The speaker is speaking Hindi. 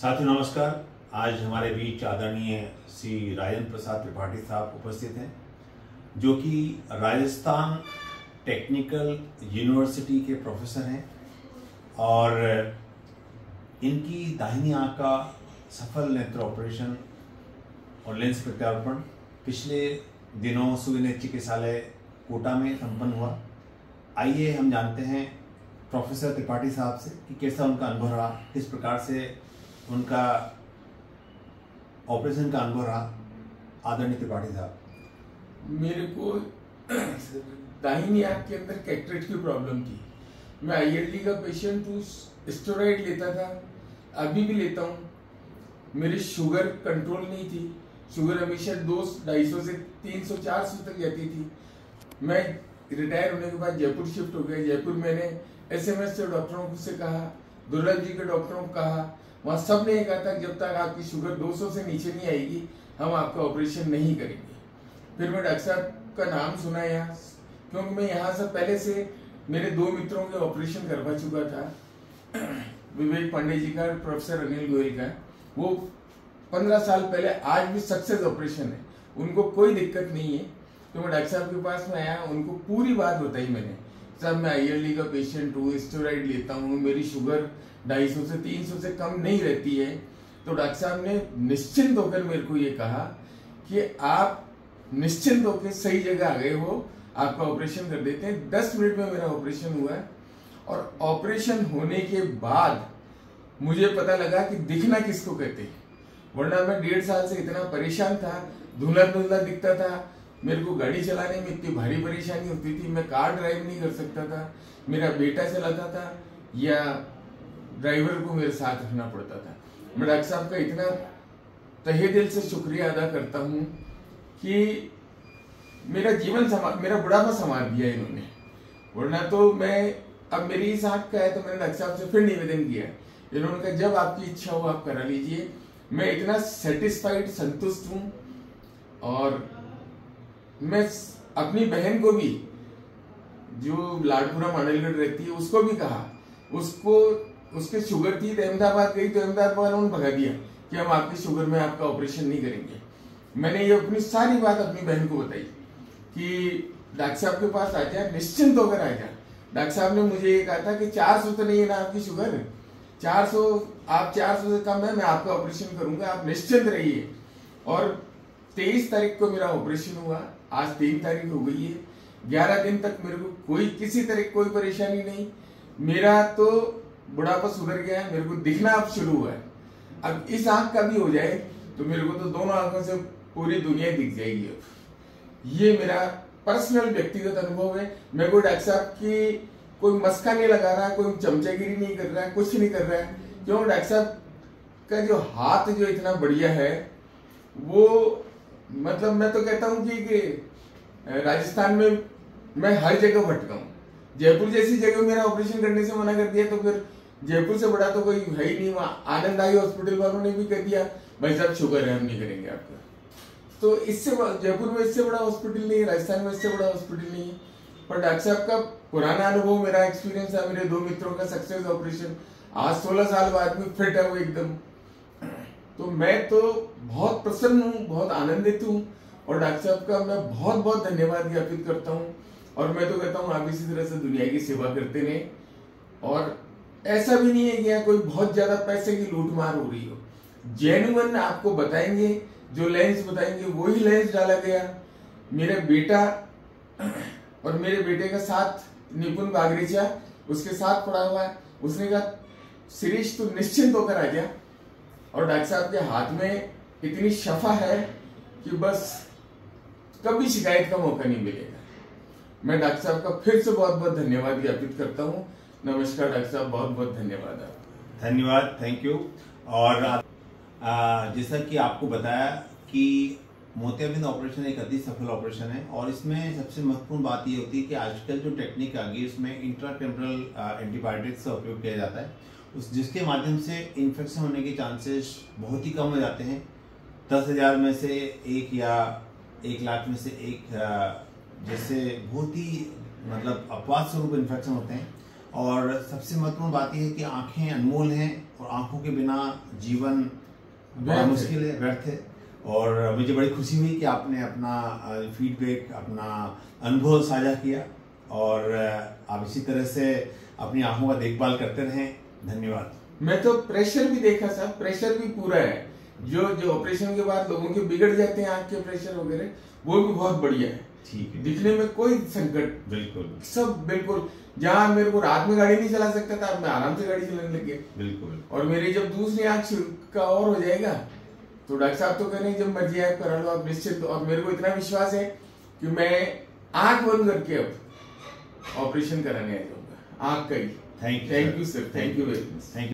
साथियों नमस्कार। आज हमारे बीच आदरणीय श्री राजेंद्र प्रसाद त्रिपाठी साहब उपस्थित हैं, जो कि राजस्थान टेक्निकल यूनिवर्सिटी के प्रोफेसर हैं और इनकी दाहिनी आंख का सफल नेत्र ऑपरेशन और लेंस प्रत्यारोपण पिछले दिनों सुविनेत्र चिकित्सालय कोटा में संपन्न हुआ। आइए हम जानते हैं प्रोफेसर त्रिपाठी साहब से कि कैसा उनका अनुभव रहा, किस प्रकार से उनका ऑपरेशन का अनुभव रहा। आदरणीय त्रिपाठी साहब, मेरे को दाहिनी आंख के अंदर कैटरेक्ट की प्रॉब्लम थी। मैं आईएलडी का पेशेंट हूँ, स्टेरॉइड लेता था, अभी भी लेता हूँ। मेरी शुगर कंट्रोल नहीं थी, शुगर हमेशा 250 से 300 400 तक जाती थी। मैं रिटायर होने के बाद जयपुर शिफ्ट हो गया। जयपुर मैंने एसएमएस से डॉक्टरों से कहा, दुर्लभ जी के डॉक्टरों को कहा, वहाँ सब ने कहा था जब तक आपकी शुगर 200 से नीचे नहीं आएगी हम आपका ऑपरेशन नहीं करेंगे। फिर मैं डॉक्टर साहब का नाम सुना यहाँ, क्योंकि मैं यहाँ से पहले से मेरे 2 मित्रों के ऑपरेशन करवा चुका था, विवेक पांडे जी का, प्रोफेसर अनिल गोयल का। वो 15 साल पहले, आज भी सक्सेस ऑपरेशन है, उनको कोई दिक्कत नहीं है। तो मैं डॉक्टर साहब के पास में आया, उनको पूरी बात बताई मैंने, साहब मैं आईएलडी का पेशेंट हूँ, स्टेरॉइड लेता हूँ, मेरी शुगर 250 से 300 से कम नहीं रहती है। तो डॉक्टर साहब ने निश्चिंत होकर मेरे को ये कहा कि आप निश्चिंत होकर सही जगह आ गए हो, आपका ऑपरेशन कर देते हैं। 10 मिनट में मेरा ऑपरेशन हुआ है। और ऑपरेशन होने के बाद मुझे पता लगा कि दिखना किसको कहते हैं, वरना मैं 1.5 साल से इतना परेशान था, धुंधला धुंधला दिखता था। मेरे को गाड़ी चलाने में इतनी भारी परेशानी होती थी, मैं कार ड्राइव नहीं कर सकता था, मेरा बेटा चलाता था या ड्राइवर को मेरे साथ रखना पड़ता था। मैं डॉक्टर साहब का इतना तहे दिल से शुक्रिया अदा करता हूँ कि मेरा जीवन मेरा बुढ़ापा संवार दिया इन्होंने, वरना तो मैं, अब मेरी इस आंख का है तो मैंने डॉक्टर साहब से फिर निवेदन किया। इन्होंने कहा जब आपकी इच्छा हो आप करा लीजिए। मैं इतना सेटिस्फाइड, संतुष्ट हूँ। और मैं अपनी बहन को भी, जो लाडपुरा मांडलगढ़ रहती है, उसको भी कहा, उसको उसके शुगर थी तो अहमदाबाद गई, तो अहमदाबाद वालों ने भगा दिया कि हम आपकी शुगर में आपका ऑपरेशन नहीं करेंगे। मैंने ये अपनी सारी बात अपनी बहन को बताई कि डॉक्टर साहब के पास आ जा, निश्चिंत होकर आ जा। डॉक्टर साहब ने मुझे ये कहा था कि 400 तो नहीं है ना आपकी शुगर, 400, आप 400 से कम है, मैं आपका ऑपरेशन करूंगा, आप निश्चिंत रहिए। और 23 तारीख को मेरा ऑपरेशन हुआ, आज 3 तारीख हो गई है। 11 दिन तक मेरे को कोई किसी तरह कोई परेशानी नहीं। मेरा तो बुढ़ापा सुधर गया, मेरे को दिखना अब शुरू हुआ है। अब इस आंख का भी हो जाए तो मेरे को तो दोनों आंखों से पूरी दुनिया दिख जाएगी। अब ये मेरा पर्सनल व्यक्तिगत अनुभव है। मैं कोई डॉक्टर साहब की कोई मस्का नहीं लगा रहा, कोई चमचागिरी नहीं कर रहा है, कुछ नहीं कर रहा है। क्यों, डॉक्टर साहब का जो हाथ जो इतना बढ़िया है, वो मतलब मैं तो कहता हूँ कि राजस्थान में मैं हर जगह भटका हूँ। जयपुर जैसी जगह मेरा ऑपरेशन करने से मना कर दिया तो फिर जयपुर से बड़ा तो कोई है ही नहीं। वहाँ आनंद आई हॉस्पिटल वालों ने भी कह दिया भाई साहब शुगर है, हम नहीं करेंगे आपका। तो इससे जयपुर में इससे बड़ा हॉस्पिटल नहीं है, राजस्थान में इससे बड़ा हॉस्पिटल नहीं है। पर डॉक्टर साहब का पुराना अनुभव, मेरा एक्सपीरियंस है, मेरे 2 मित्रों का सक्सेस ऑपरेशन, आज 16 साल बाद भी फिट है वो एकदम। तो मैं तो बहुत प्रसन्न हूँ, बहुत आनंदित हूँ। और डॉक्टर साहब का मैं बहुत बहुत धन्यवाद ज्ञापित करता हूँ। और मैं तो कहता हूँ आप इसी तरह से दुनिया की सेवा करते रहे। और ऐसा भी नहीं है कि यहाँ कोई बहुत ज्यादा पैसे की लूटमार हो रही हो। जेन्युइन आपको बताएंगे, जो लेंस बताएंगे वही लेंस डाला गया। मेरा बेटा और मेरे बेटे का साथ निपुण बागरीचा उसके साथ पड़ा हुआ है, उसने कहा शिरीष तू निश्चिंत होकर आ जा। और डॉक्टर साहब के हाथ में इतनी शफा है कि बस कभी शिकायत का मौका नहीं मिलेगा। मैं डॉक्टर साहब का फिर से बहुत बहुत धन्यवाद ज्ञापित करता हूँ। नमस्कार डॉक्टर साहब, बहुत बहुत धन्यवाद आपका। धन्यवाद, थैंक यू। और जैसा कि आपको बताया कि मोतियाबिंद ऑपरेशन एक अति सफल ऑपरेशन है। और इसमें सबसे महत्वपूर्ण बात ये होती है कि आजकल जो टेक्निक आ गई उसमें इंट्राटेम्पोरल एंटीबायोटिक्स का उपयोग किया जाता है, जिसके माध्यम से इन्फेक्शन होने के चांसेस बहुत ही कम हो जाते हैं। 10,000 में से 1 या 1 लाख में से 1 जैसे बहुत ही मतलब अपवाद स्वरूप इन्फेक्शन होते हैं। और सबसे महत्वपूर्ण बात यह है कि आंखें अनमोल हैं और आंखों के बिना जीवन बड़ा व्यर्थ मुश्किल है, व्यर्थ है। और मुझे बड़ी खुशी हुई कि आपने अपना फीडबैक, अपना अनुभव साझा किया, और आप इसी तरह से अपनी आंखों का देखभाल करते रहें। धन्यवाद। मैं तो प्रेशर भी देखा साहब, प्रेशर भी पूरा है। जो ऑपरेशन के बाद लोगों के बिगड़ जाते हैं आंख के प्रेशर वगैरह, वो भी बहुत बढ़िया है। ठीक है, दिखने में कोई संकट, बिल्कुल सब बिल्कुल। जहाँ मेरे को रात में गाड़ी नहीं चला सकता था, मैं आराम से गाड़ी चलाने लग गया। बिल्कुल। और मेरी जब दूसरी आंख का और हो जाएगा तो डॉक्टर साहब तो कह रहे हैं जब मर्जी आप करा लो, आप निश्चित। और मेरे को इतना विश्वास है कि मैं आंख बंद करके अब ऑपरेशन कराने आ जाऊंगा आंख का ही। Thank you sir, thank you very much. Thank you.